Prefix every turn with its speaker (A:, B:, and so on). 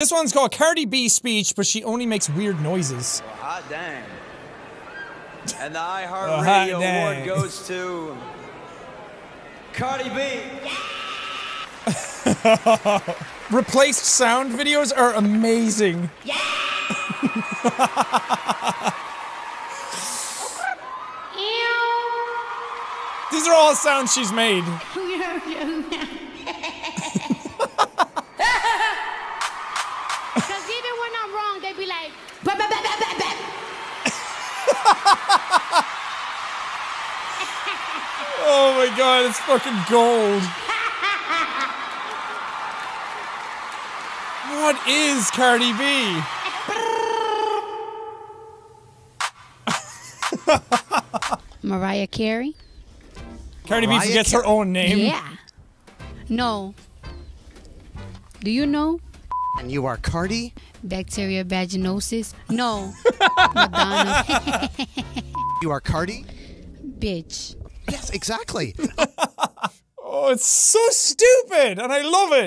A: This one's called Cardi B speech, but she only makes weird noises.
B: Well, hot dang. And the iHeartRadio award goes to Cardi B.
A: Replaced sound videos are amazing.
C: Yeah.
A: These are all sounds she's made.
C: Because even when I'm wrong, they be like, bah, bah, bah, bah, bah, bah.
A: Oh my god, it's fucking gold. What is Cardi B?
C: Mariah Carey?
A: Cardi B forgets her own name?
C: Yeah. No. Do you know?
D: And you are Cardi?
C: Bacteria vaginosis? No. Madonna.
D: You are Cardi?
C: Bitch.
D: Yes, exactly.
A: Oh, it's so stupid, and I love it.